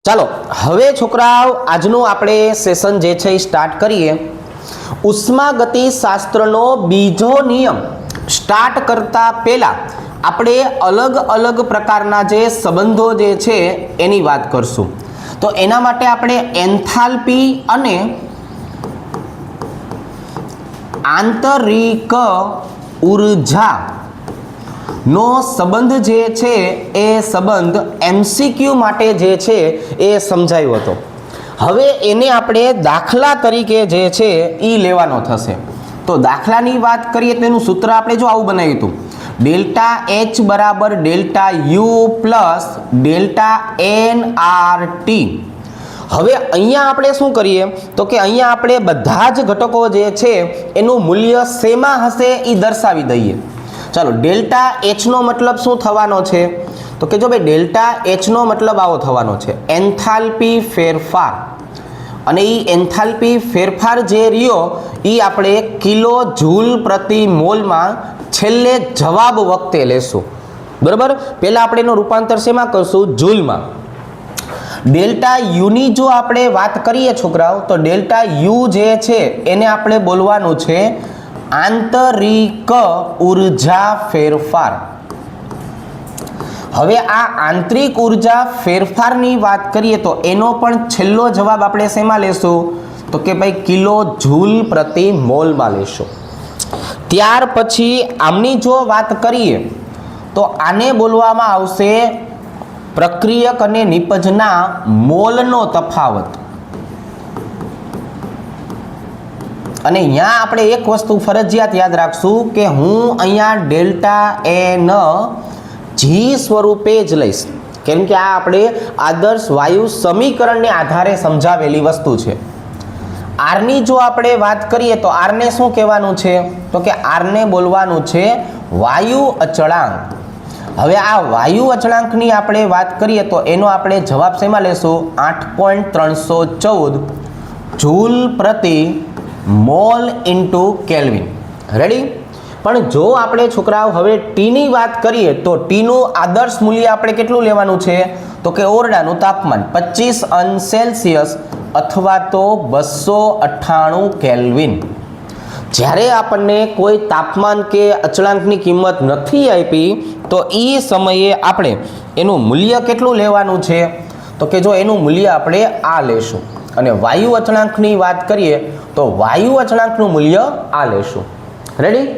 ચાલો હવે છોકરાઓ આજનું આપણે સેશન જે છે સ્ટાર્ટ કરીએ। ઉષ્માગતિશાસ્ત્રનો બીજો નિયમ સ્ટાર્ટ કરતા પહેલા આપણે અલગ અલગ પ્રકારના જે સંબંધો જે છે એની વાત કરશું। તો એના માટે આપણે એન્થાલ્પી અને આંતરિક ઊર્જા નો સંબંધ જે છે એ સંબંધ એમસીક્યુ માટે જે છે એ સમજાયો હતો। હવે એને આપણે દાખલા તરીકે જે છે એ લેવાનો થશે। તો દાખલાની વાત કરીએ તો એનું સૂત્ર આપણે જો આવું બનાવ્યું હતું, ડેલ્ટા એચ બરાબર delta U plus delta N R T. હવે અહીંયા આપણે શું કરીએ તો કે અહીંયા આપણે બધા જ ઘટકો જે છે એનું મૂલ્ય શેમાં હશે એ દર્શાવી દઈએ। ચાલો ડેલ્ટા એચ નો મતલબ શું થવાનો છે તો કે જો ભાઈ ડેલ્ટા એચ નો મતલબ આવો થવાનો છે એન્થાલ્પી ફેરફાર, અને એ એન્થાલ્પી ફેરફાર જે રહ્યો એ આપણે કિલો જૂલ પ્રતિ મોલમાં છેલ્લે જવાબ વખતે લેશું, બરાબર। પહેલા આપણે એનું રૂપાંતર શેમાં કરશું, જૂલમાં। ડેલ્ટા યુની જો આપણે વાત કરીએ છોકરાઓ તો ડેલ્ટા યુ જે છે એને આપણે બોલવાનું છે આંતરિક ઊર્જા ફેરફાર। હવે આ આંતરિક ઊર્જા ફેરફારની વાત કરીએ તો એનો પણ છેલ્લો જવાબ આપણે શેમાં લેશું તો કે ભાઈ કિલો જૂલ પ્રતિ મોલમાં લેશું। ત્યાર પછી આમની જો વાત કરીએ તો આને બોલવામાં આવશે પ્રક્રિયક અને નિપજના મોલનો તફાવત। અને અહીંયા આપણે એક વસ્તુ ફરજિયાત યાદ રાખશું કે હું અહીંયા ડેલ્ટા એન જી સ્વરૂપે જ લઈશ, કેમ કે આ આપણે આદર્શ વાયુ સમીકરણને આધારે સમજાવેલી વસ્તુ છે। આરની જો આપણે વાત કરીએ તો આરને શું કહેવાનું છે તો કે આરને બોલવાનું છે વાયુ અચળાંક। હવે આ વાયુ અચળાંકની આપણે વાત કરીએ તો એનો આપણે જવાબ શેમાં લેશું 8.314 જૂલ પ્રતિ મોલ ઇન્ટુ કેલ્વિન, રેડી। પણ જો આપણે છોકરાઓ હવે ટીની વાત કરીએ તો ટીનું આદર્શ મૂલ્ય આપણે કેટલું લેવાનું છે તો કે ઓરડાનું તાપમાન 25 અંશ સેલ્સિયસ અથવા તો 298 કેલ્વિન। જ્યારે આપણને કોઈ તાપમાન કે અચળાંકની કિંમત નથી આપી તો એ સમયે આપણે એનું મૂલ્ય કેટલું લેવાનું છે તો કે જો એનું મૂલ્ય આપણે આ લેશું, અને વાયુ અચળાંકની વાત કરીએ તો વાયુ અચળાંકનું મૂલ્ય આ લેશું, રેડી।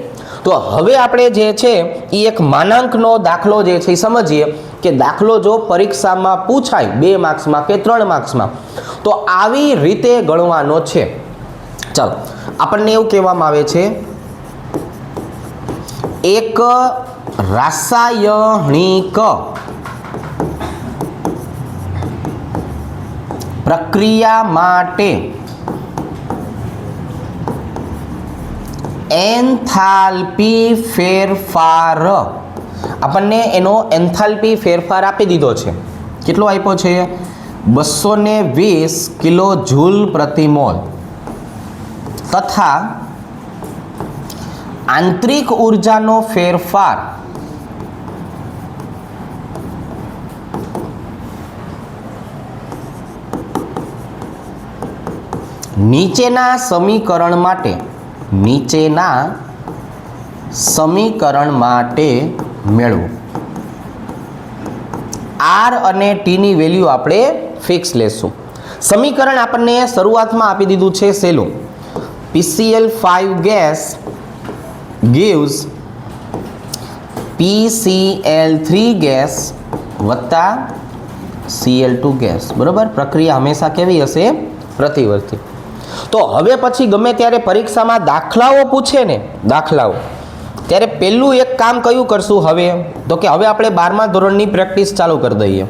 તો હવે આપણે જે છે એ એક માનાંકનો દાખલો જે છે એ સમજીએ કે દાખલો જો પરીક્ષામાં પૂછાય 2 માર્ક્સમાં કે 3 માર્ક્સમાં તો આવી રીતે ગણવાનો છે। ચાલો આપણને એવું કહેવામાં આવે છે એક રાસાયણિક પ્રક્રિયા માટે એન્થાલ્પી ફેરફાર, આપણને એનો એન્થાલ્પી ફેરફાર આપી દીધો છે, કેટલો આપ્યો છે 220 કિલો જૂલ પ્રતિ મોલ, તથા આંતરિક ઊર્જાનો ફેરફાર નીચેના સમીકરણ માટે મેળવો। આર અને ટીની વેલ્યુ આપણે ફિક્સ લેશું। સમીકરણ આપણને શરૂઆતમાં આપી દીધું છે સેલું, PCl5 gas gives PCl3 gas વત્તા Cl2 ગેસ, બરાબર। પ્રક્રિયા હંમેશા કેવી હશે, પ્રતિવર્તી। તો હવે પછી ગમે ત્યારે પરીક્ષામાં દાખલાઓ પૂછે ને, દાખલાઓ ત્યારે પહેલું એક કામ કયું કરશું હવે તો કે હવે આપણે 12મા ધોરણની પ્રેક્ટિસ ચાલુ કરી દઈએ।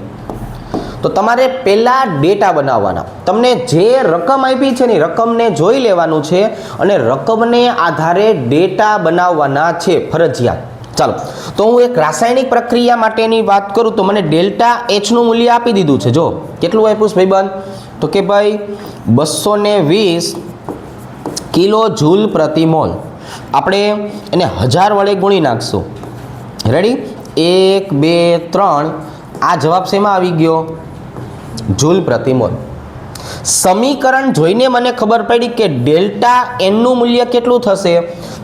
તો તમારે પહેલા ડેટા બનાવવાના, તમને જે રકમ આપી છે ને રકમને જોઈ લેવાનું છે અને રકમને આધારે ડેટા બનાવવાના છે ફરજિયાત। ચાલો તો હું એક રાસાયણિક પ્રક્રિયા માટેની વાત કરું તો મને ડેલ્ટા એચ નું મૂલ્ય આપી દીધું છે, જો કેટલું આપ્યું છે ભાઈબંધ તો કે ભાઈ 220 કિલો જૂલ પ્રતિ મોલ। આપણે એને 1000 વડે ગુણી નાખશું, રેડી। 1 2 3 આ જવાબ શેમાં આવી ગયો જૂલ પ્રતિ મોલ. સમીકરણ જોઈને મને ખબર પડી કે ડેલ્ટા એનનું મૂલ્ય કેટલું થશે,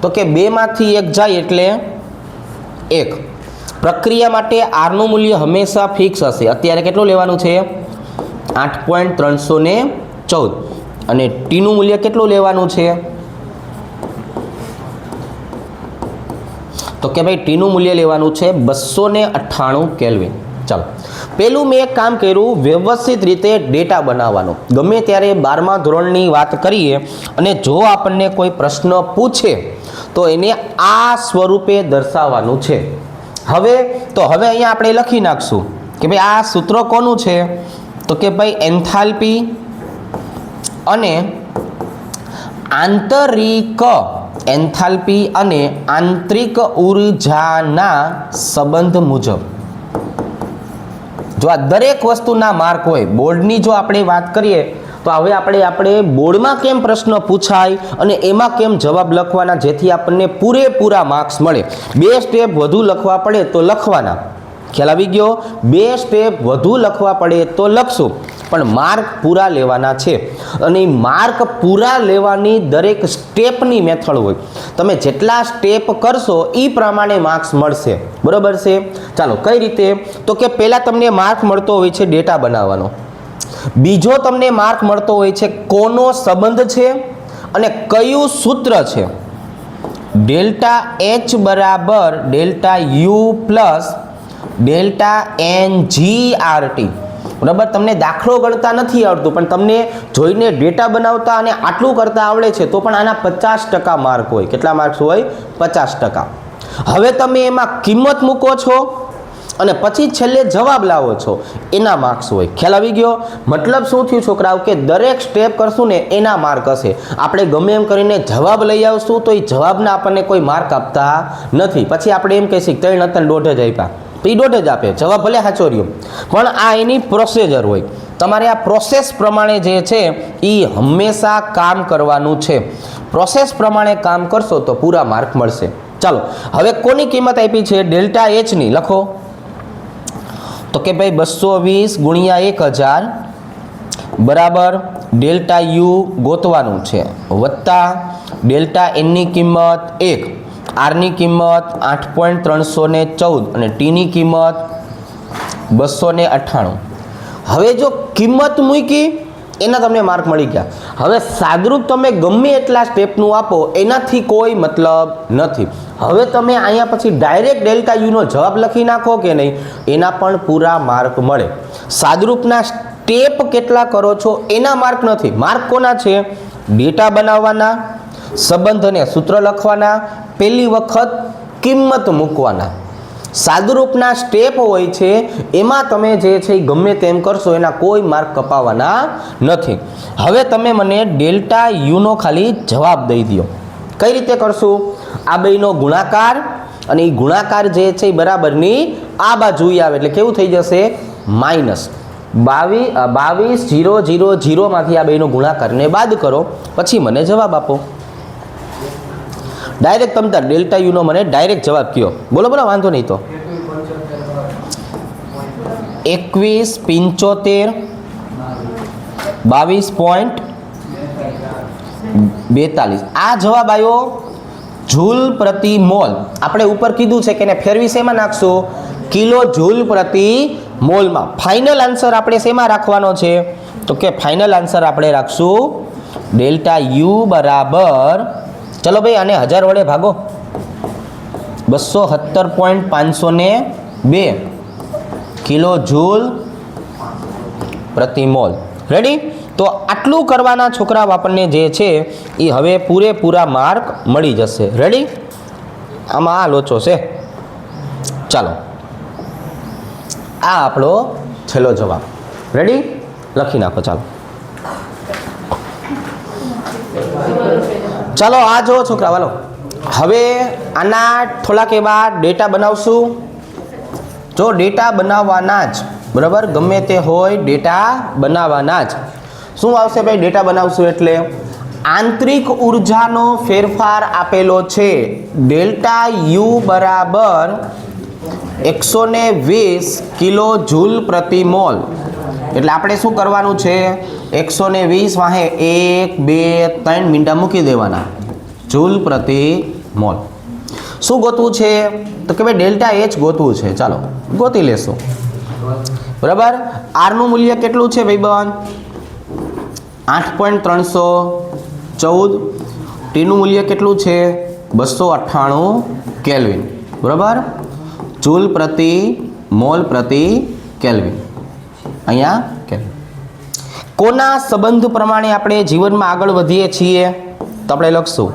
તો કે 2 માંથી 1 જાય એટલે 1. પ્રક્રિયા માટે આરનું મૂલ્ય હંમેશા ફિક્સ હશે. અત્યારે કેટલું લેવાનું છે? 8.314. અને ટીનું મૂલ્ય કેટલું લેવાનું છે? તો કે ભાઈ ટીનું મૂલ્ય લેવાનું છે 298 કેલ્વિન. ચાલો, પહેલું મેં એક કામ કર્યું, વ્યવસ્થિત રીતે ડેટા બનાવવાનો. ગમે ત્યારે 12મા ધોરણની વાત કરીએ અને જો આપણને કોઈ પ્રશ્ન પૂછે તો એને આ સ્વરૂપે દર્શાવવાનું છે. હવે અહીંયા આપણે લખી નાખશું કે ભાઈ આ સૂત્ર કોનું છે, તો કે ભાઈ એન્થાલ્પી અને આંતરિક ઉર્જાના સંબંધ મુજબ. જો આ દરેક વસ્તુના માર્ક હોય, બોર્ડની જો આપણે વાત કરીએ તો હવે આપણે બોર્ડમાં કેમ પ્રશ્ન પૂછાય અને એમાં કેમ જવાબ લખવાના, જેથી આપણને પૂરેપૂરા માર્ક્સ મળે. 2 સ્ટેપ વધુ લખવા પડે તો લખવાના, ખ્યાલ આવી ગયો? 2 સ્ટેપ વધુ લખવા પડે તો લખશું, પણ માર્ક પૂરા લેવાના છે. અને માર્ક પૂરા લેવાની દરેક સ્ટેપની મેથડ હોય. તમે જેટલા સ્ટેપ કરશો એ પ્રમાણે માર્ક્સ મળશે, બરોબર છે? ચાલો, કઈ રીતે? તો કે પહેલાં તમને માર્ક મળતો હોય છે ડેટા બનાવવાનો. બીજો તમને માર્ક મળતો હોય છે કોનો સંબંધ છે અને કયું સૂત્ર છે. ડેલ્ટા એચ બરાબર delta U plus delta NGRT. બરાબર, તમને દાખલો ગણતા નથી આવડતું પણ તમને જોઈને ડેટા બનાવતા અને આટલું કરતા આવડે છે તો પણ આના 50% માર્ક હોય. કેટલા માર્ક્સ હોય? 50%. હવે તમે એમાં કિંમત મૂકો છો અને પછી છેલ્લે જવાબ લાવો છો, એના માર્ક્સ હોય. ખ્યાલ આવી ગયો? મતલબ શું થયું છોકરાઓ, કે દરેક સ્ટેપ કરશું ને એના માર્ક હશે. આપણે ગમે એમ કરીને જવાબ લઈ આવશું તો એ જવાબના આપણને કોઈ માર્ક આપતા નથી. પછી આપણે એમ કહીશું 3 હતા 1.5 જ આપ્યા, તો એ 1.5 જ આપે, જવાબ ભલે સાચો રહ્યો. પણ આ એની પ્રોસિજર હોય. તમારે આ પ્રોસેસ પ્રમાણે જે છે એ હંમેશા કામ કરવાનું છે. પ્રોસેસ પ્રમાણે કામ કરશો તો પૂરા માર્ક મળશે. ચાલો, હવે કોની કિંમત આપી છે? ડેલ્ટા એચની. લખો તો કે ભાઈ 220 ગુણ્યા 1000 બરાબર ડેલ્ટા યુ ગોતવાનું છે, વત્તા ડેલ્ટા એનની કિંમત 1, આરની કિંમત 8.314 અને ટીની કિંમત 298. હવે જો કિંમત મૂકી એના તમને માર્ક મળી ગયા. હવે સાદરૂપ તમે ગમે એટલા સ્ટેપનું આપો એનાથી કોઈ મતલબ નથી. હવે તમે અહીંયા પછી ડાયરેક્ટ ડેલ્ટા યુનો જવાબ લખી નાખો કે નહીં, એના પણ પૂરા માર્ક મળે. સાદરૂપના સ્ટેપ કેટલા કરો છો એના માર્ક નથી. માર્ક કોના છે? ડેટા બનાવવાના, સંબંધ અને સૂત્ર લખવાના, પહેલી વખત કિંમત મૂકવાના. સાદરૂપના સ્ટેપ હોય છે એમાં તમે જે છે એ ગમે તેમ કરશો, એના કોઈ માર્ક કપાવવાના નથી. હવે તમે મને ડેલ્ટા યુનો ખાલી જવાબ દઈ દો. કઈ રીતે કરશું? આ બેનો ગુણાકાર અને એ ગુણાકાર જે છે એ બરાબરની આ બાજુ આવે એટલે કેવું થઈ જશે? માઇનસ 22,000 માંથી આ બેનો ગુણાકારને બાદ કરો, પછી મને જવાબ આપો. ડાયરેક્ટ તમે ડેલ્ટા યુનો મને ડાયરેક્ટ જવાબ કયો. બોલો વાંધો નહીં. તો 21,75 22.42 આ જવાબ આવ્યો જૂલ પ્રતિ મોલ. આપણે ઉપર કીધું છે કે એને ફેરવી શેમાં નાખશો? કિલો જૂલ પ્રતિ મોલમાં. ફાઇનલ આન્સર આપણે શેમાં રાખવાનો છે? તો કે ફાઇનલ આન્સર આપણે રાખશું ડેલ્ટા યુ બરાબર, ચલો ભાઈ આને 1000 વડે ભાગો, 217.502 કિલો જૂલ પ્રતિ મોલ. રેડી? તો આટલું કરવાના છોકરાઓ આપણને જે છે એ હવે પૂરેપૂરા માર્ક મળી જશે. રેડી? આમાં આ લોચો છે. ચાલો, આ આપણો છેલ્લો જવાબ. રેડી? લખી નાખો. ચાલો આ જો છોકરા, વાલો હવે આના થોડાક એવા ડેટા બનાવશું. જો ડેટા બનાવવાના જ, બરાબર, ગમે તે હોય ડેટા બનાવવાના જ. શું આવશે ભાઈ ડેટા બનાવશું એટલે? આંતરિક ઉર્જાનો ફેરફાર આપેલો છે ડેલ્ટા યુ બરાબર 120 કિલો જૂલ પ્રતિ મોલ. એટલે આપણે શું કરવાનું છે 120 વાહે 1 2 3 મીંડા મૂકી દેવાના જૂલ પ્રતિ મોલ. શું ગોતવું છે તો કે ભાઈ ડેલ્ટા એચ ગોતવું છે. ચાલો ગોતી લેશું. બરાબર. આરનું મૂલ્ય કેટલું છે ભાઈબંધ 8.314. ટીનું મૂલ્ય કેટલું છે 298 કેલ્વિન. બરાબર. જૂલ પ્રતિ મોલ પ્રતિ કેલ્વિન. અહીંયા કેલ્વિન. કોના સંબંધ પ્રમાણે આપણે જીવનમાં આગળ વધીએ છીએ તો આપણે લખશું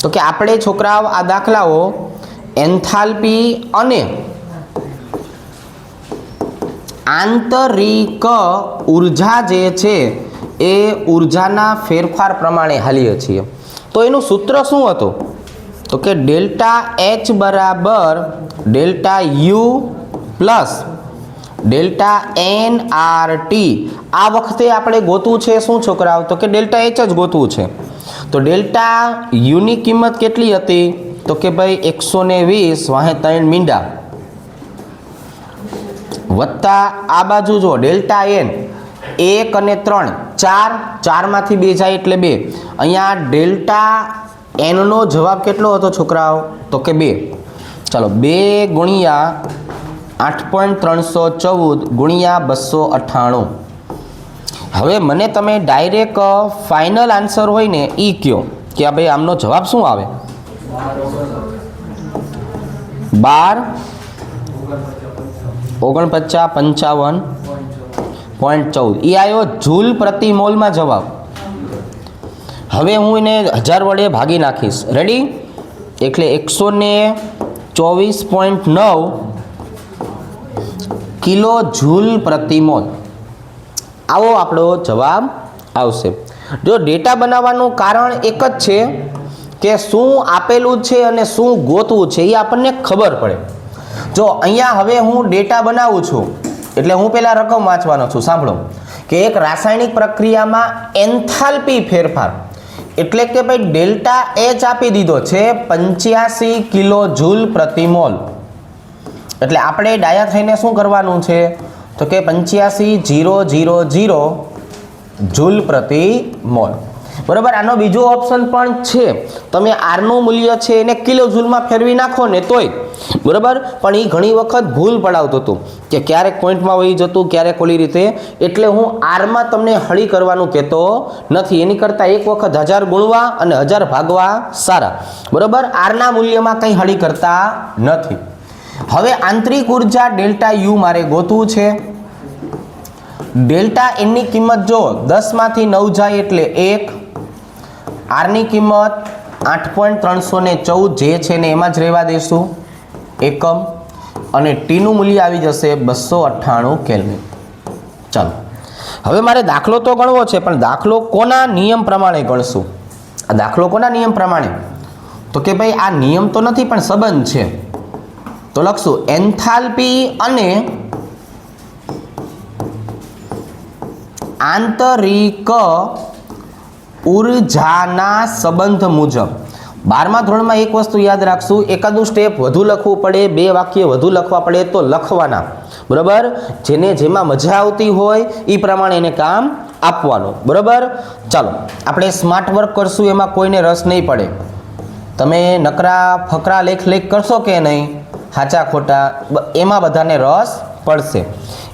તો કે આપણે છોકરાઓ આ દાખલાઓ એન્થાલ્પી અને આંતરિક ઉર્જા જે છે એ ઉર્જાના ફેરફાર પ્રમાણે હાલીએ છીએ. તો એનું સૂત્ર શું હતું તો કે ડેલ્ટા એચ બરાબર delta U plus delta N R T. આ વખતે આપણે ગોતવું છે શું છોકરાઓ તો કે ડેલ્ટા એચ જ ગોતવું છે. તો ડેલ્ટા યુની કિંમત કેટલી હતી તો કે ભાઈ 120 વાહે 3 મીંડા વત્તા આ બાજુ જો ડેલ્ટા એન 1 અને 3 4 માંથી 2 જાય એટલે 2. અહીંયા ડેલ્ટા એનનો જવાબ કેટલો હતો છોકરાઓ તો કે 2. ચાલો 2 ગુણ્યા 8.314 ગુણ્યા 298. હવે મને તમે ડાયરેક્ટ ફાઇનલ આન્સર હોય ને એ કયો કે ભાઈ આમનો જવાબ શું આવે 12 49 55.14 એ આવ્યો જૂલ પ્રતિ મોલમાં જવાબ. હવે હું એને 1000 વડે ભાગી નાખીશ. રેડી. એટલે 124.9 કિલો જૂલ પ્રતિ મોલ આવો આપણો જવાબ આવશે. જો ડેટા બનાવવાનું કારણ એક જ છે કે શું આપેલું છે અને શું ગોતવું છે એ આપણને ખબર પડે. જો અહીંયા હવે હું ડેટા બનાવું છું એટલે હું પહેલાં રકમ વાંચવાનો છું. સાંભળો કે એક રાસાયણિક પ્રક્રિયામાં એન્થાલ્પી ફેરફાર એટલે કે ભાઈ ડેલ્ટા એચ આપી દીધો છે 85 કિલો જૂલ પ્રતિ મોલ. એટલે આપણે ડાયા થઈને શું કરવાનું છે તો કે 85,000 જૂલ પ્રતિ મોલ. બરાબર. આનો બીજો ઓપ્શન પણ છે. તમે આરનું મૂલ્ય છે એને કિલો જૂલમાં ફેરવી નાખો ને તોય બરાબર. પણ એ ઘણી વખત ભૂલ પડાવતું હતું કે ક્યારેક પોઈન્ટમાં વહી જતું ક્યારેક ઓલી રીતે. એટલે હું આરમાં તમને હળી કરવાનું કહેતો નથી. એની કરતાં એક વખત 1000 ગુણવા અને 1000 ભાગવા સારા. બરાબર. આરના મૂલ્યમાં કંઈ હળી કરતા નથી. હવે આંતરિક ઉર્જા ડેલ્ટા યુ મારે ગોતવું છે. ડેલ્ટા એનની કિંમત જો 10 માંથી 9 જાય એટલે 1. આરની કિંમત 8.314 જે છે ને એમાં જ રહેવા દઈશું એકમ. અને ટીનું મૂલ્ય આવી જશે 298 કેલ્વિન. ચાલો હવે મારે દાખલો તો ગણવો છે પણ દાખલો કોના નિયમ પ્રમાણે ગણશું? આ દાખલો કોના નિયમ પ્રમાણે તો કે ભાઈ આ નિયમ તો નથી પણ સંબંધ છે. તો લખશું એન્થાલ્પી અને આંતરિક ઉર્જાના સંબંધ મુજબ. 12મા ધોરણમાં એક વસ્તુ યાદ રાખશું, એકાદું સ્ટેપ વધુ લખવું પડે, 2 વાક્ય વધુ લખવા પડે તો લખવાના. બરાબર. જેને જેમાં મજા આવતી હોય એ પ્રમાણે એને કામ આપવાનું. બરાબર. ચાલો આપણે સ્માર્ટ વર્ક કરશું, એમાં કોઈને રસ નહીં પડે. તમે નકરા ફકરા લેખ કરશો કે નહીં સાચા ખોટા એમાં બધાને રસ પડશે.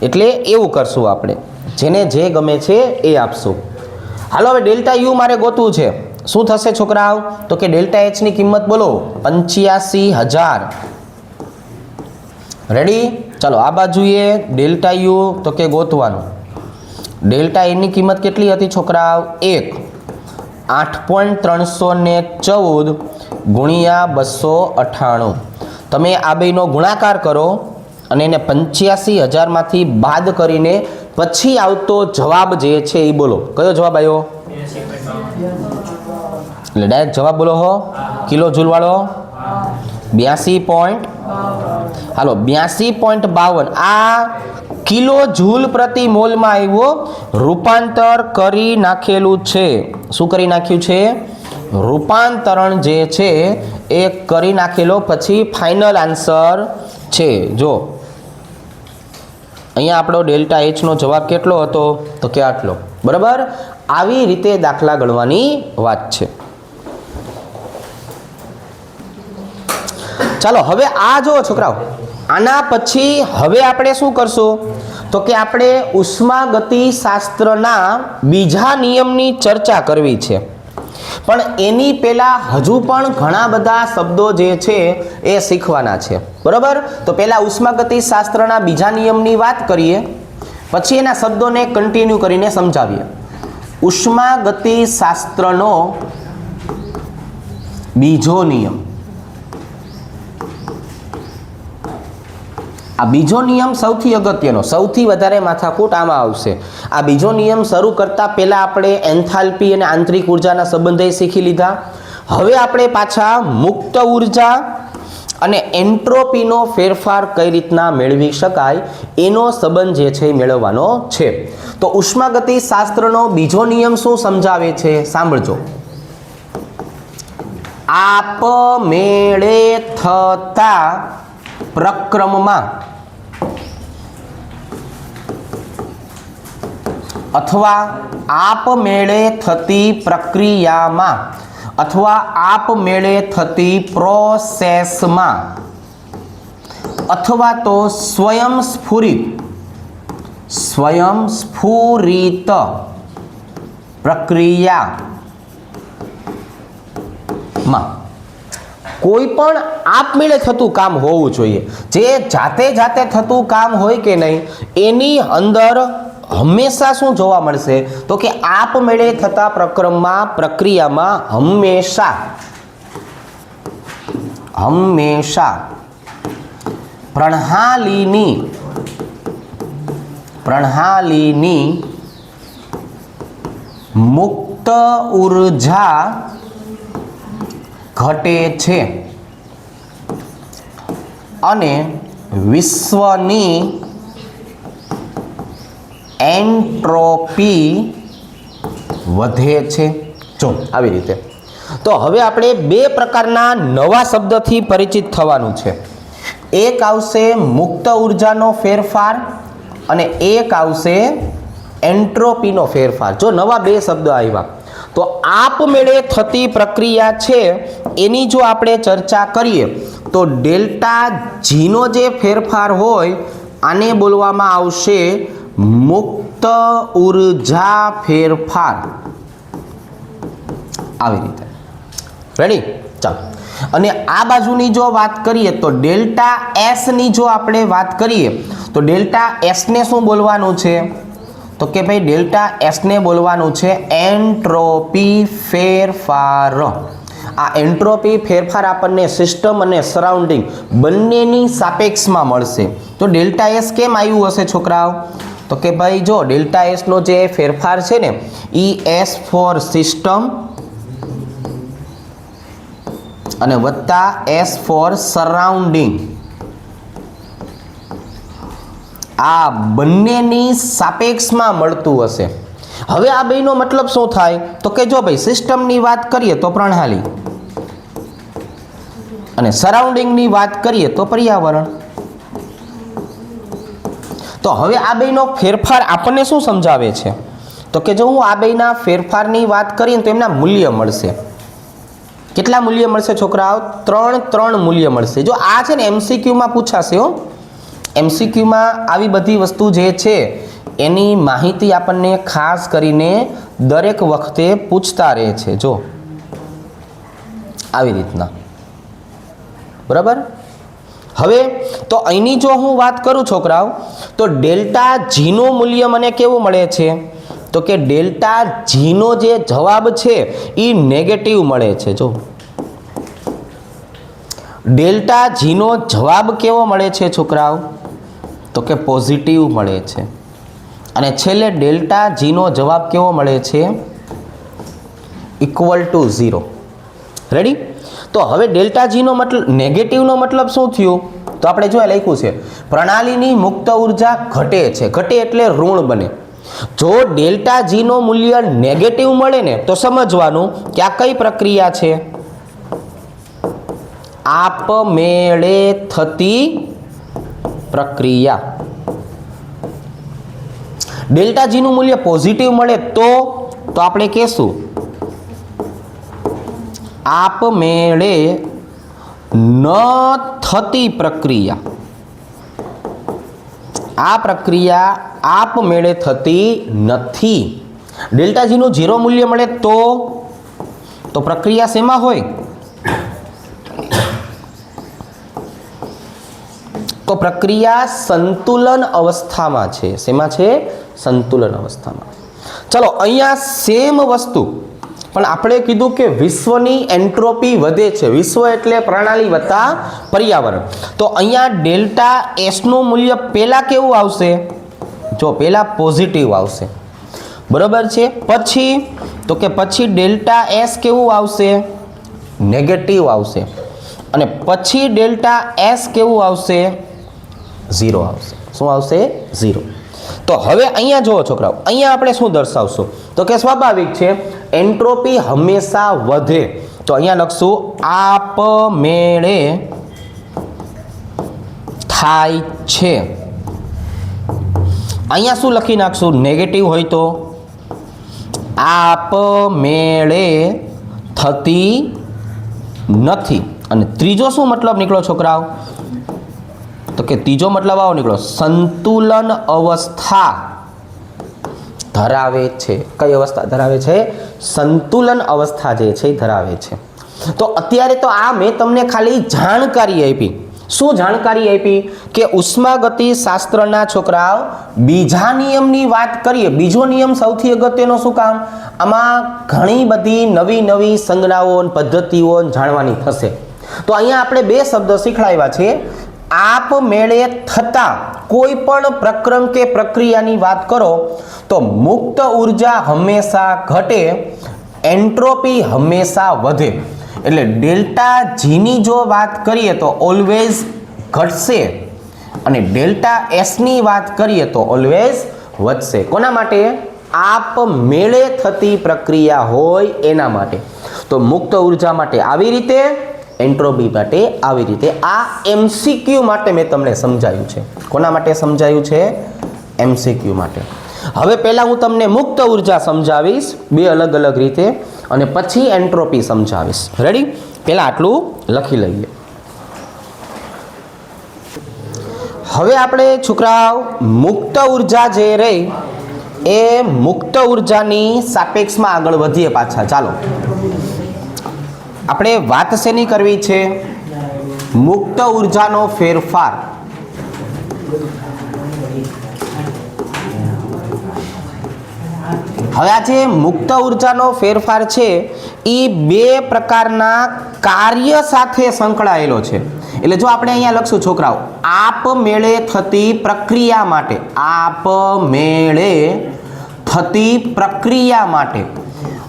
એટલે એવું કરશું આપણે, જેને જે ગમે છે એ આપશું. હાલો હવે ડેલ્ટા યુ મારે ગોતવું છે. શું થશે છોકરાઓ તો કે ડેલ્ટા એચ ની કિંમત બોલો 85,000. રેડી. ચાલો આ બાજુએ ડેલ્ટા યુ તો કે ગોતવાનું. ડેલ્ટા એની કિંમત કેટલી હતી છોકરાઓ 1. 8.314 ગુણ્યા 298. તમે આ બેનો ગુણાકાર કરો અને એને 85,000 માંથી બાદ કરીને પછી આવતો જવાબ જે છે એ બોલો. કયો જવાબ આવ્યો? એટલે ડાયરેક્ટ જવાબ બોલો હો કિલો જૂલ વાળો 82. હાલો 82.52 આ કિલો જૂલ પ્રતિ મોલમાં આવ્યો. રૂપાંતર કરી નાખેલું છે. શું કરી નાખ્યું છે? રૂપાંતરણ જે છે એ કરી નાખેલો પછી ફાઇનલ આન્સર છે. જો અહીંયા આપણો ડેલ્ટા એચનો જવાબ કેટલો હતો તો કે આટલો. બરાબર, આવી રીતે દાખલા ગણવાની વાત છે. ચાલો હવે આ જો છોકરાઓ, આના પછી હવે આપણે શું કરશું તો કે આપણે ઉષ્માગતિશાસ્ત્રના બીજા નિયમની ચર્ચા કરવી છે. પણ એની પહેલા હજુ પણ ઘણા બધા શબ્દો જે છે એ શીખવાના છે. બરાબર, તો પહેલા ઉષ્માગતિશાસ્ત્રના બીજા નિયમની વાત કરીએ, પછી એના શબ્દોને કન્ટિન્યુ કરીને સમજાવીએ. ઉષ્માગતિશાસ્ત્રનો બીજો નિયમ. આ બીજો નિયમ સૌથી અગત્યનો, સૌથી વધારે માથાકૂટ આમાં આવશે. આ બીજો નિયમ શરૂ કરતા પહેલા આપણે એન્થાલ્પી અને આંતરિક ઉર્જાના સંબંધે શીખી લીધા. હવે આપણે પાછા મુક્ત ઉર્જા અને એન્ટ્રોપીનો ફેરફાર કઈ રીતના મેળવી શકાય એનો સંબંધ જે છે મેળવવાનો છે. તો ઉષ્માગતિશાસ્ત્રનો બીજો નિયમ શું સમજાવે છે સાંભળજો. આપમેળે થતા પ્રક્રમમાં અથવા આપમેળે થતી પ્રક્રિયામાં અથવા આપમેળે થતી પ્રોસેસમાં અથવા તો સ્વયંસ્ફુરિત પ્રક્રિયામાં કોઈ પણ આપમેળે થતું કામ હોવું જોઈએ. જે જાતે થતું કામ હોય કે નહીં, એની અંદર હંમેશા શું જોવા મળશે તો કે આપમેળે થતા પ્રક્રિયામાં હંમેશા પ્રણાલીની મુક્ત ઉર્જા ઘટે છે અને વિશ્વની એન્ટ્રોપી વધે છે. જો આવી રીતે. તો હવે આપણે બે પ્રકારના નવા શબ્દથી પરિચિત થવાનું છે. એક આવશે મુક્ત ઉર્જાનો ફેરફાર અને એક આવશે એન્ટ્રોપીનો ફેરફાર. જો નવા બે શબ્દ આવ્યા. તો આપમેળે થતી પ્રક્રિયા છે એની જો આપણે ચર્ચા કરીએ તો ડેલ્ટા જીનો જે ફેરફાર હોય આને બોલવામાં આવશે મુક્ત ઉર્જા ફેરફાર. આવી રીતે. રેડી? ચાલો. અને આ બાજુની જો વાત કરીએ તો ડેલ્ટા એસ ની જો આપણે વાત કરીએ તો ડેલ્ટા એસ ને શું બોલવાનું છે તો કે ભાઈ ડેલ્ટા એસ ને બોલવાનું છે એન્ટ્રોપી ફેરફાર. આ એન્ટ્રોપી ફેરફાર આપણને સિસ્ટમ અને સરાઉન્ડિંગ બંનેની સાપેક્ષમાં મળશે. તો ડેલ્ટા એસ કેમ આવ્યું હશે છોકરાઓ તો કે ભાઈ જો ડેલ્ટા એસ નો જે ફેરફાર છે ને ઈ એસ ફોર સિસ્ટમ અને વત્તા એસ ફોર સરાઉન્ડિંગ, આ બંનેની સાપેક્ષમાં મળતું હશે. હવે આ બેનો મતલબ શું થાય તો કે જો ભાઈ સિસ્ટમની વાત કરીએ તો પ્રણાલી અને સરાઉન્ડિંગની વાત કરીએ તો પર્યાવરણ. તો હવે આ બેનો ફેરફાર આપણને શું સમજાવે છે તો કે જો હું આ બેના ફેરફારની વાત કરીએ તો એમના મૂલ્ય મળશે. કેટલા મૂલ્ય મળશે છોકરાઓ? 3 મૂલ્ય મળશે. જો આ છે ને એમસીક્યુમાં પૂછાશે હો. એમસીક્યુમાં આવી બધી વસ્તુ જે છે એની માહિતી આપણને ખાસ કરીને દરેક વખતે પૂછતા રહે છે. જો આવી રીતના. બરાબર? હવે તો અહીંની જો હું વાત કરું છોકરાઓ તો ડેલ્ટા જીનું મૂલ્ય મને કેવું મળે છે તો કે ડેલ્ટા જીનો જે જવાબ છે એ નેગેટિવ મળે છે. જો ડેલ્ટા જીનો જવાબ કેવો મળે છે છોકરાઓ તો કે પોઝિટિવ મળે છે. અને છેલ્લે ડેલ્ટા જીનો જવાબ કેવો મળે છે =0. રેડી? તો હવે ડેલ્ટા જીનો મતલબ નેગેટિવનો મતલબ શું થયું તો આપણે જો લખ્યું છે પ્રણાલીની મુક્ત ઉર્જા ઘટે છે. ઘટે એટલે ઋણ બને. જો ડેલ્ટા જીનો મૂલ્ય નેગેટિવ મળે ને તો સમજવાનું કે આ કઈ પ્રક્રિયા છે? આપમેળે થતી પ્રક્રિયા. ડેલ્ટા જી નું મૂલ્ય પોઝિટિવ મળે તો આપણે કહેશું આપમેળે ન થતી પ્રક્રિયા. આ પ્રક્રિયા આપમેળે થતી નથી. ડેલ્ટા જી નું 0 મૂલ્ય મળે તો પ્રક્રિયા શેમાં હોય? તો પ્રક્રિયા સંતુલન અવસ્થામાં છે. શેમાં છે? સંતુલન અવસ્થામાં. ચલો અહીંયા સેમ વસ્તુ પણ આપણે કીધું કે વિશ્વની એન્ટ્રોપી વધે છે. વિશ્વ એટલે પ્રણાલી વત્તા પર્યાવરણ. તો અહીંયા ડેલ્ટા એસ નું મૂલ્ય પહેલા કેવું આવશે? જો પહેલા પોઝિટિવ આવશે, બરોબર છે. પછી ડેલ્ટા એસ કેવું આવશે? નેગેટિવ આવશે. અને પછી ડેલ્ટા એસ કેવું આવશે? 0 આવશે. શું આવશે? 0. તો હવે અહીંયા જુઓ છોકરાઓ, અહીંયા આપણે શું દર્શાવશું? તો કે સ્વાભાવિક છે એન્ટ્રોપી હંમેશા વધે. તો અહીંયા લખશું આપમેળે થાય છે. અહીંયા શું લખી નાખશું? નેગેટિવ હોય તો આપમેળે થતી નથી. અને ત્રીજો શું મતલબ નીકળો છોકરાઓ? તો કે ત્રીજો મતલબ આવો નીકળો, સંતુલન અવસ્થા ધરાવે છે. કઈ અવસ્થા ધરાવે છે? સંતુલન અવસ્થા જે છે એ ધરાવે છે. તો અત્યારે તો આ મેં તમને ખાલી જાણકારી આપી. શું જાણકારી આપી? કે ઉષ્માગતિ શાસ્ત્રના છોકરાઓ બીજા નિયમની વાત કરીએ. બીજો નિયમ સૌથી અગત્યનો શું કામ? આમાં ઘણી બધી નવી સંજ્ઞાઓ પદ્ધતિઓ જાણવાની થશે. તો અહીંયા આપણે 2 શબ્દ શીખડાવ્યા છે. આપમેળે થતા કોઈ પણ પ્રકરણ કે પ્રક્રિયાની વાત કરો તો મુક્ત ઉર્જા હંમેશા ઘટે, એન્ટ્રોપી હંમેશા વધે. એટલે ડેલ્ટા જીની જો વાત કરીએ તો ઓલવેઝ ઘટશે અને ડેલ્ટા એસની વાત કરીએ તો ઓલવેઝ વધશે. કોના માટે? આપમેળે થતી પ્રક્રિયા હોય એના માટે. તો મુક્ત ઉર્જા માટે આવી રીતે, એન્ટ્રોપી માટે આવી રીતે. આ એમસીક્યુ માટે મેં તમને સમજાયું છે. કોના માટે સમજાયું છે? એમસીક્યુ માટે. હવે પહેલા હું તમને મુક્ત ઉર્જા સમજાવીશ 2 અલગ અલગ રીતે અને પછી એન્ટ્રોપી સમજાવીશ. રેડી? પહેલા આટલું લખી લઈએ. હવે આપણે છોકરાઓ મુક્ત ઉર્જા જે રહી એ મુક્ત ઉર્જાની સાપેક્ષમાં આગળ વધીએ પાછા. ચાલો આપણે વાત શેની કરવી છે? મુક્ત ઉર્જાનો ફેરફાર. હવે આ જે મુક્ત ઉર્જાનો ફેરફાર છે એ 2 પ્રકારના કાર્ય સાથે સંકળાયેલો છે. એટલે જો આપણે અહીંયા લખશું છોકરાઓ, આપમેળે થતી પ્રક્રિયા માટે, આપમેળે થતી પ્રક્રિયા માટે.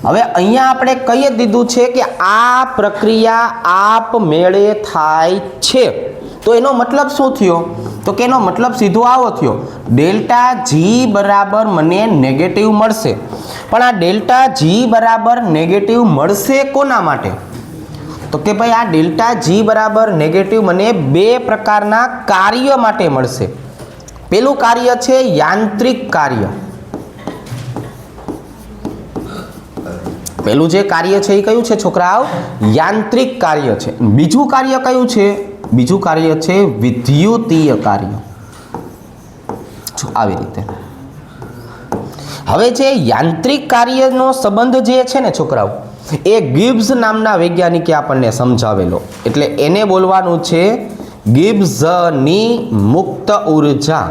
હવે અહીંયા આપણે કહી દીધું છે કે આ પ્રક્રિયા આપમેળે થાય છે. તો એનો મતલબ શું થયો? તો કે એનો મતલબ સીધો આવો થયો, ડેલ્ટા જી બરાબર મને નેગેટિવ મળશે. પણ આ ડેલ્ટા જી બરાબર નેગેટિવ મળશે કોના માટે? તો કે ભાઈ આ ડેલ્ટા જી બરાબર નેગેટિવ મને 2 પ્રકારના કાર્ય માટે મળશે. પેલું કાર્ય છે યાંત્રિક કાર્ય. પહેલું જે કાર્ય છે એ કયું છે છોકરાઓ? યાંત્રિક કાર્ય છે. બીજું કાર્ય કયું છે? બીજું કાર્ય છે વિદ્યુતીય કાર્ય. આવી રીતે. હવે જે યાંત્રિક કાર્યનો સંબંધ જે છે ને છોકરાઓ, એ ગિબ્સ નામના વૈજ્ઞાનિકે આપણને સમજાવેલો. એટલે એને બોલવાનું છે ગિબ્સની મુક્ત ઉર્જા.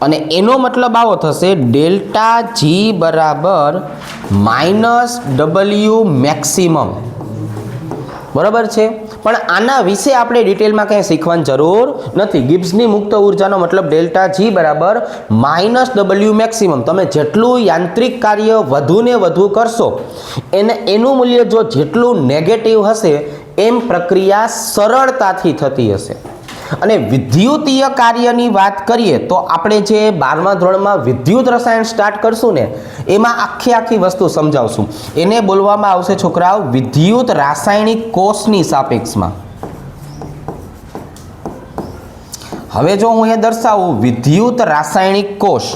અને એનો મતલબ આવો થશે, ડેલ્ટા જી બરાબર -W મેક્સિમમ. બરાબર છે? પણ આના વિશે આપણે ડિટેલમાં કંઈ શીખવાની જરૂર નથી. ગિબ્સની મુક્ત ઉર્જાનો મતલબ ડેલ્ટા જી બરાબર -W મેક્સિમમ. તમે જેટલું યાંત્રિક કાર્ય વધુ ને વધુ કરશો એનું મૂલ્ય જો જેટલું નેગેટિવ હશે એમ પ્રક્રિયા સરળતાથી થતી હશે. અને વિદ્યુતીય કાર્યની વાત કરીએ તો આપણે જે 12મા ધોરણમાં વિદ્યુત રસાયણ સ્ટાર્ટ કરશું ને એમાં આખી વસ્તુ સમજાવશું. એને બોલવામાં આવશે છોકરાઓ વિદ્યુત રાસાયણિક કોષની સાપેક્ષમાં. હવે જો હું એ દર્શાવું વિદ્યુત રાસાયણિક કોષ,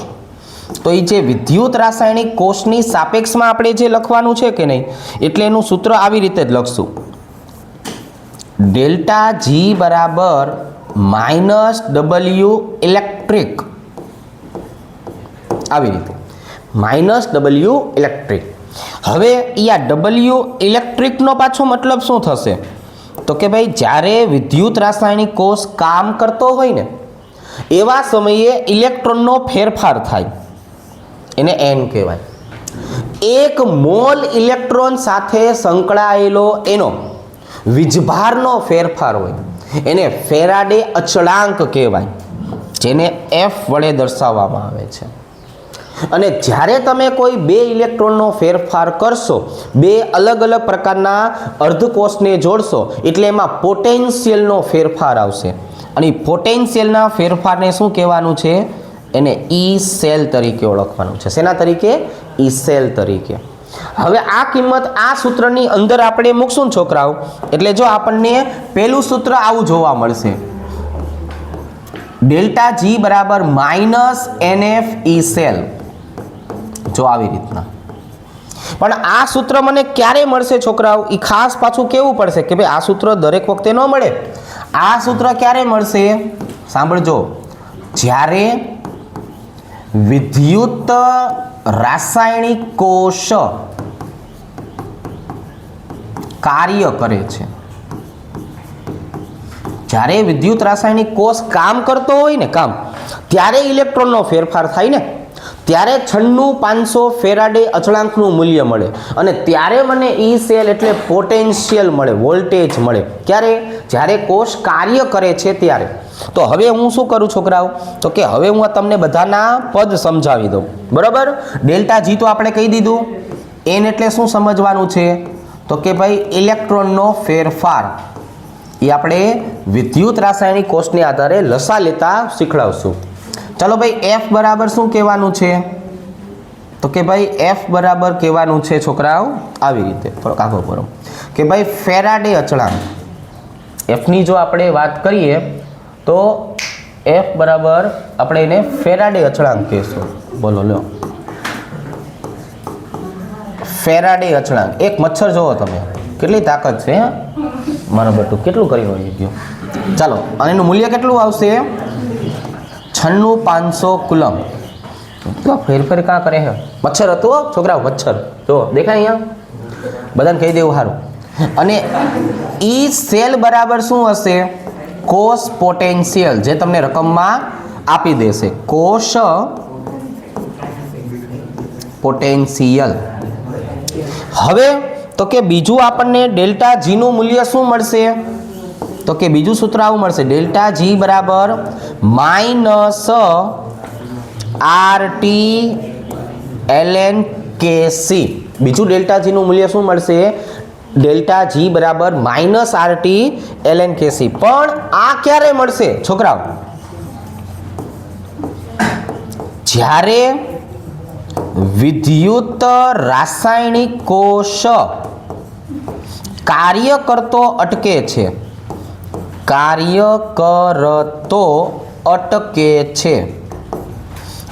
તો એ જે વિદ્યુત રાસાયણિક કોષની સાપેક્ષમાં આપણે જે લખવાનું છે કે નહીં, એટલે એનું સૂત્ર આવી રીતે જ લખશું, ડેલ્ટા જી બરાબર -W ઇલેક્ટ્રિક, આવી રીતે -W ઇલેક્ટ્રિક. હવે આ W ઇલેક્ટ્રિકનો પાછો મતલબ શું થશે, તો કે ભાઈ જ્યારે વિદ્યુત રાસાયણિક કોષ કામ કરતો હોય ને એવા સમયે ઇલેક્ટ્રોનનો ફેરફાર થાય, એને N કહેવાય. 1 મોલ ઇલેક્ટ્રોન સાથે સંકળાયેલો એનો વીજભારનો ફેરફાર હોય એને ફેરાડે અચળાંક કહેવાય, જેને F વડે દર્શાવવામાં આવે છે. અને જ્યારે તમે કોઈ 2 ઇલેક્ટ્રોનનો ફેરફાર કરશો, 2 અલગ અલગ પ્રકારના અર્ધકોષને જોડશો, એટલે એમાં પોટેન્શિયલનો ફેરફાર આવશે. અને પોટેન્શિયલના ફેરફારને શું કહેવાનું છે, એને ઈ સેલ તરીકે ઓળખવાનું છે. શેના તરીકે? ઈ સેલ તરીકે. હવે આ કિંમત આ સૂત્રની અંદર આપણે મૂકશું છોકરાઓ, એટલે જો આપણને પહેલું સૂત્ર આવું જોવા મળશે, ડેલ્ટા જી બરાબર -NF ઈ સેલ, જો આવી રીતના. પણ આ સૂત્ર મને ક્યારે મળશે છોકરાઓ, એ ખાસ પાછું કેવું પડશે કે ભાઈ આ સૂત્ર દરેક વખતે ન મળે. આ સૂત્ર ક્યારે મળશે, સાંભળજો, જ્યારે વિદ્યુત રાસાયણિક કોષ કાર્ય કરે છે. જ્યારે વિદ્યુત રાસાયણિક કોષ કામ કરતો હોય ને, કામ, ત્યારે ઇલેક્ટ્રોનનો ફેરફાર થાય ને, ત્યારે 96500 ફેરાડે અચળાંકનું મૂલ્ય મળે. અને ત્યારે મને ઈ સેલ એટલે પોટેન્શિયલ મળે, વોલ્ટેજ મળે. ક્યારે? જ્યારે કોષ કાર્ય કરે છે ત્યારે. તો હવે હું શું કરું છોકરાઓ, તો કે હવે હું તમને બધાના પદ સમજાવી દઉં, બરાબર. ડેલ્ટા જી તો આપણે કહી દીધું. એન એટલે શું સમજવાનું છે, તો કે ભાઈ ઇલેક્ટ્રોનનો ફેરફાર. એ આપણે વિદ્યુત રાસાયણિક કોષને આધારે લસા લેતા શીખડાવશું. ચાલો ભાઈ, એફ બરાબર શું કહેવાનું છે, તો કે ભાઈ એફ બરાબર કહેવાનું છે છોકરાઓ આવી રીતે, થોડોક આગળ કરો, કે ભાઈ ફેરાડે અચળાંક. એફની જો આપણે વાત કરીએ તો એફ બરાબર આપણે એને ફેરાડે અચળાંક કહીશું. બોલો લો, ફેરાડે અચળાંક. એક મચ્છર જોવો તમે, કેટલી તાકાત છે મારો બેટું, કેટલું કરી વળી ગયું. ચાલો, અને એનું મૂલ્ય કેટલું આવશે, 96500 કુલમ. તો ફેરફાર કાં કરે છે, મચ્છર હતું છોકરાઓ, મચ્છર જો દેખાય અહીંયા, બધાને કહી દેવું સારું. અને ઈ સેલ બરાબર શું હશે, કોષ પોટેન્શિયલ, જે તમને રકમમાં આપી દેશે, કોષ પોટેન્શિયલ. હવે તો કે બીજું આપણને ડેલ્ટા જી નું મૂલ્ય શું મળશે, તો કે બીજું સૂત્ર આવું મળશે, ડેલ્ટા જી બરાબર -RT ln KC. બીજું ડેલ્ટા જી નું મૂલ્ય શું મળશે, ડેલ્ટા જી બરાબર -RT ln KC. પણ આ ક્યારે મળશે છોકરાઓ, જ્યારે વિદ્યુત રાસાયણિક કોષ કાર્ય કરતો અટકે છે, કાર્ય કરતો અટકે છે.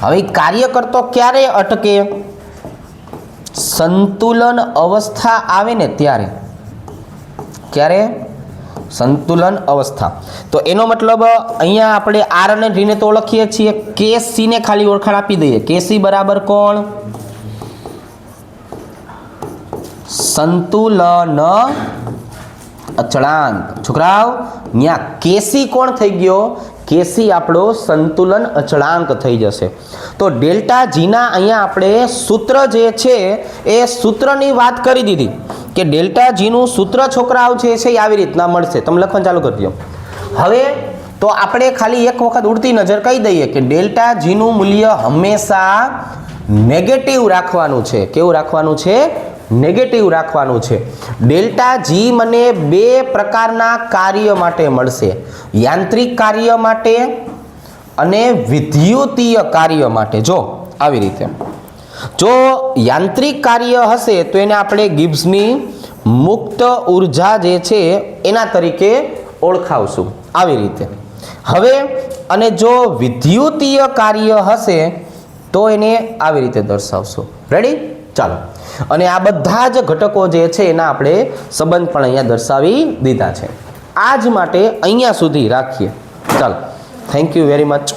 હવે કાર્ય કરતો ક્યારે અટકે, સંતુલન અવસ્થા આવે ને ત્યારે. ક્યારે? સંતુલન અવસ્થા. તો એનો મતલબ અહીંયા આપણે આર અને ડી ને તો ઓળખીએ છીએ, KC ને ખાલી ઓળખાણ આપી દઈએ. KC બરાબર કોણ, સંતુલન અચળાંક. છોકરાઓ ત્યાં KC કોણ થઈ ગયો, KC આપણો સંતુલન અચળાંક થઈ જશે. તો ડેલ્ટા જીના અહીંયા આપણે સૂત્ર જે છે એ સૂત્રની વાત કરી દીધી કે ડેલ્ટા જીનું સૂત્ર છોકરાઓ છે એ આવી રીતના મળશે. તમે લખવાનું ચાલુ કરી દો. હવે તો આપણે ખાલી એક વખત ઉડતી નજર કહી દઈએ કે ડેલ્ટા જીનું મૂલ્ય હંમેશા નેગેટિવ રાખવાનું છે. કેવું રાખવાનું છે, નેગેટિવ રાખવાનું છે. ડેલ્ટા જી મને 2 પ્રકારના કાર્ય માટે મળશે, યાંત્રિક કાર્ય માટે અને વિદ્યુતીય કાર્ય માટે. જો આવી રીતે, જો યાંત્રિક કાર્ય હશે તો એને આપણે ગિબ્સની મુક્ત ઉર્જા જે છે એના તરીકે ઓળખાવશું આવી રીતે. હવે અને જો વિદ્યુતીય કાર્ય હશે તો એને આવી રીતે દર્શાવશો. રેડી? ચાલો. અને આ બધા જ ઘટકો જે છે એના આપણે સંબંધ પણ અહીંયા દર્શાવી દીધા છે. આજ માટે અહીંયા સુધી રાખીએ. ચાલો, થેન્ક યુ વેરી મચ.